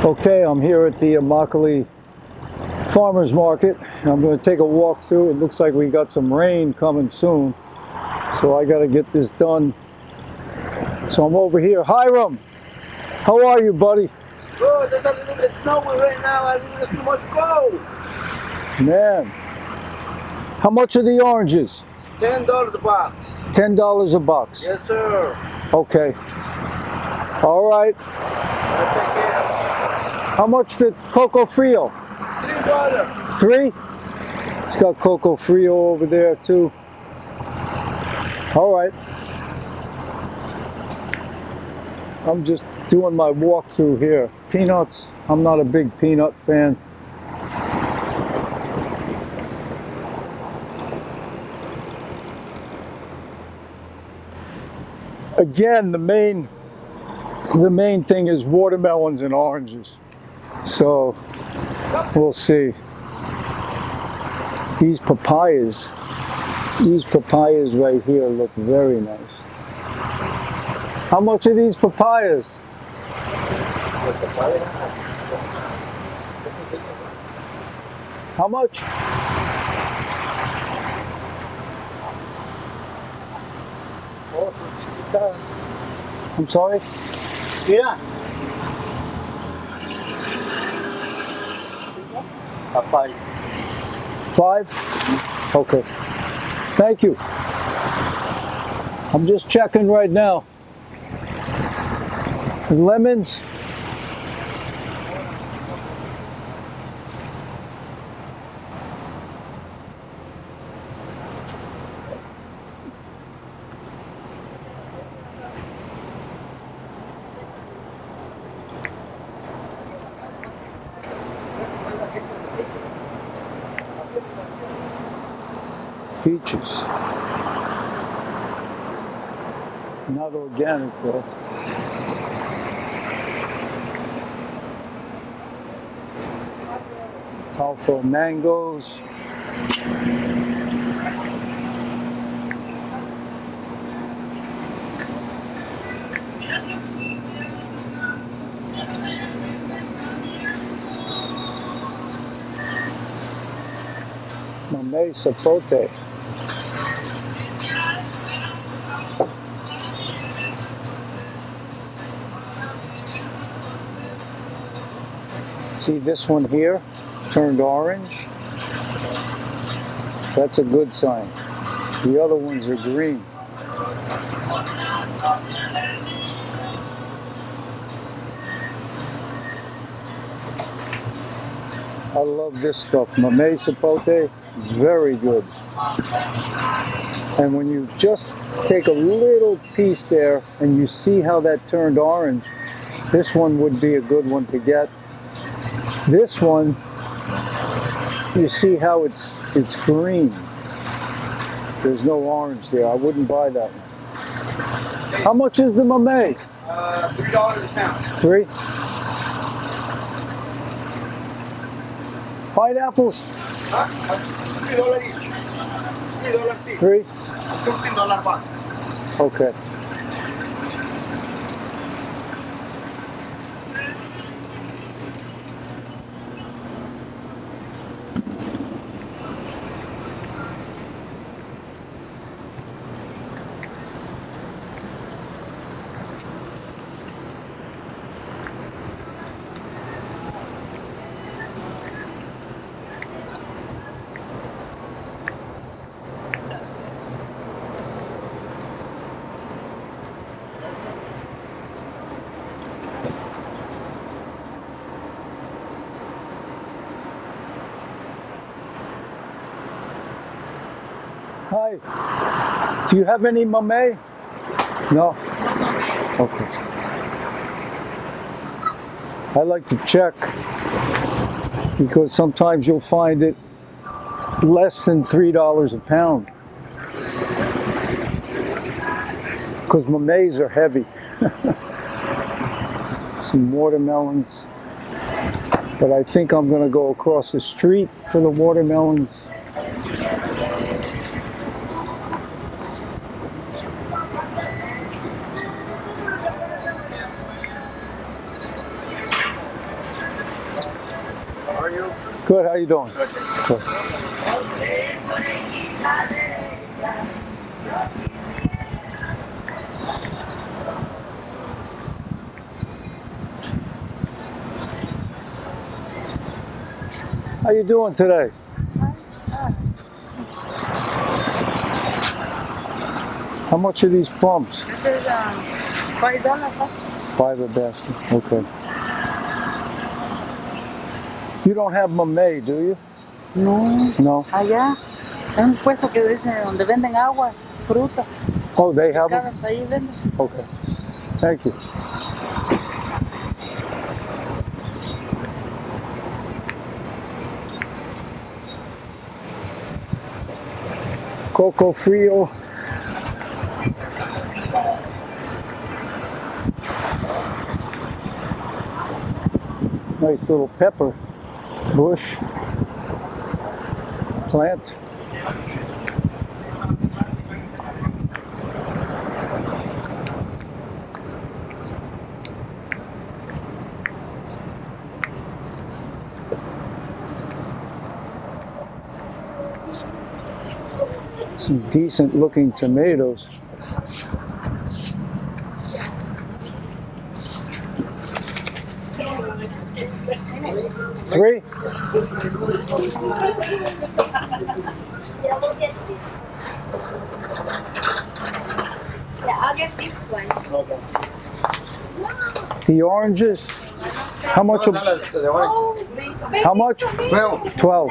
Okay, I'm here at the Immokalee Farmers Market. I'm going to take a walk through. It looks like we got some rain coming soon, so I got to get this done. So I'm over here. Hiram, how are you, buddy? Good. There's a little bit snowy right now. I think there's too much cold. Man, how much are the oranges? $10 a box. $10 a box. Yes, sir. Okay. All right. Take care. How much the Coco Frio? $3. 3? It's got Coco Frio over there too. All right. I'm just doing my walkthrough here. Peanuts, I'm not a big peanut fan. Again, the main thing is watermelons and oranges. So we'll see. These papayas right here look very nice. How much are these papayas? How much? I'm sorry? Yeah. A 5. 5? Okay. Thank you. I'm just checking right now. Lemons. Peaches. Not organic though. Talfo mangoes. Mamey sapote. See this one here, turned orange. That's a good sign. The other ones are green. I love this stuff. Mamey sapote, very good. And when you just take a little piece there and you see how that turned orange, this one would be a good one to get. This one, you see how it's green. There's no orange there. I wouldn't buy that one. How much is the mamey? $3 a pound. 3? Pineapples? Huh? $3 each. $3 each. 3? $15 box. Okay. Hi. Do you have any mamey? No? Okay. I like to check because sometimes you'll find it less than $3 a pound. Because mameys are heavy. Some watermelons. But I think I'm going to go across the street for the watermelons. are you? Good, how you doing? Good. How you doing today? How much are these plums? This is $5. $5 a basket. Okay. You don't have mamey, do you? No. No. Allá hay un puesto que dice donde venden aguas, frutas. Oh, they have them? Cabas ahí venden. Okay. Thank you. Coco Frio. Nice little pepper bush plant. Some decent looking tomatoes. Three? Yeah, I'll get this one. The oranges? How much? How much? 12. 12.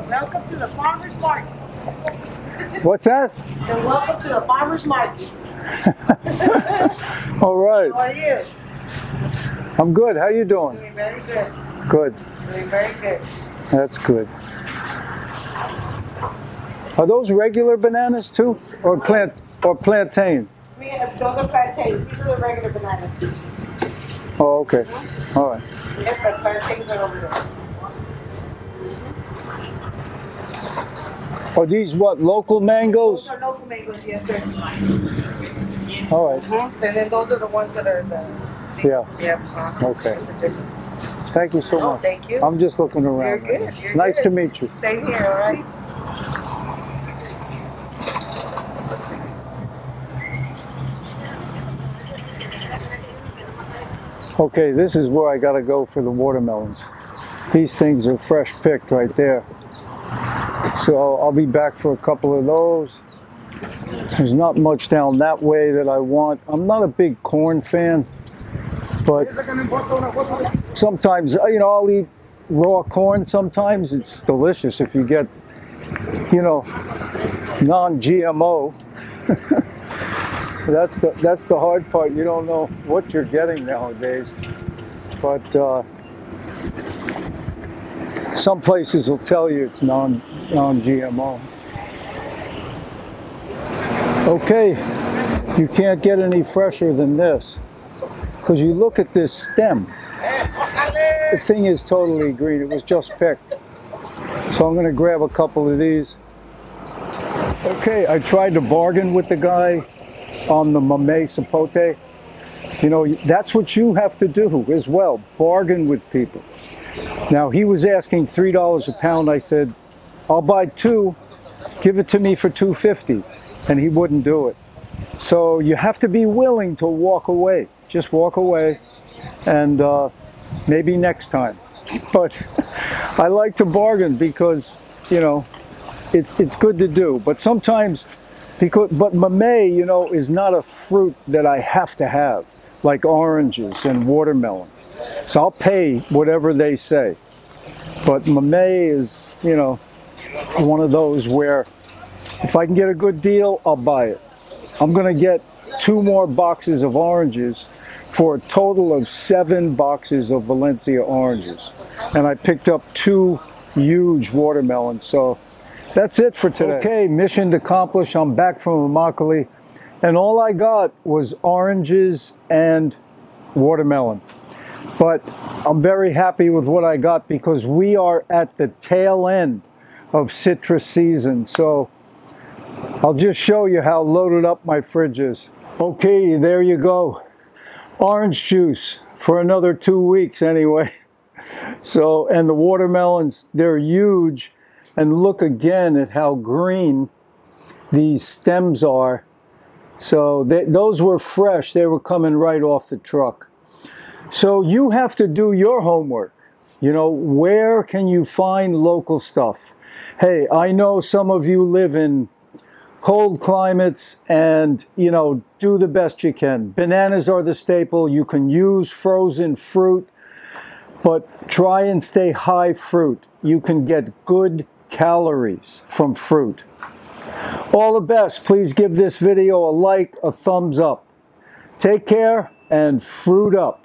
Welcome to the farmer's market. What's that? And welcome to the farmer's market. All right. How are you? I'm good. How you doing? Doing very good. Good. Doing very good. That's good. Are those regular bananas too, or plantain? Those are plantains. These are the regular bananas. Oh, okay. All right. Yes, the plantains are over there. Are these what, local mangoes? Those are local mangoes, yes, sir. All right. And then those are the ones that are the. Yeah. Yep. Okay. That's the difference. Thank you so Oh, much. thank you. I'm just looking around. You're right good. now. You're Nice good. to meet you. Same here, all right? Okay, this is where I gotta go for the watermelons. These things are fresh picked right there. So I'll be back for a couple of those. There's not much down that way that I want. I'm not a big corn fan, but sometimes, you know, I'll eat raw corn sometimes. It's delicious if you get, you know, non-GMO. That's the hard part. You don't know what you're getting nowadays. But some places will tell you it's non-GMO. Okay, you can't get any fresher than this. Because you look at this stem. The thing is totally green. It was just picked. So I'm going to grab a couple of these. Okay, I tried to bargain with the guy on the mamey sapote. You know, that's what you have to do as well. Bargain with people. Now, he was asking $3 a pound. I said, I'll buy 2. Give it to me for $2.50. And he wouldn't do it. So you have to be willing to walk away. Just walk away, and maybe next time. But I like to bargain because, you know, it's good to do. But sometimes, but mamey, you know, is not a fruit that I have to have, like oranges and watermelon. So I'll pay whatever they say. But mamey is, you know, one of those where if I can get a good deal, I'll buy it. I'm going to get 2 more boxes of oranges for a total of 7 boxes of Valencia oranges. And I picked up 2 huge watermelons. So that's it for today. Okay, mission accomplished. I'm back from Immokalee. And all I got was oranges and watermelon. But I'm very happy with what I got because we are at the tail end of citrus season. So I'll just show you how loaded up my fridge is. Okay, there you go. Orange juice for another 2 weeks anyway. So, and the watermelons, they're huge. And look again at how green these stems are. So those were fresh. They were coming right off the truck. So you have to do your homework. You know, where can you find local stuff? Hey, I know some of you live in cold climates and, you know, do the best you can. Bananas are the staple. You can use frozen fruit, but try and stay high fruit. You can get good calories from fruit. All the best. Please give this video a like, a thumbs up. Take care and fruit up.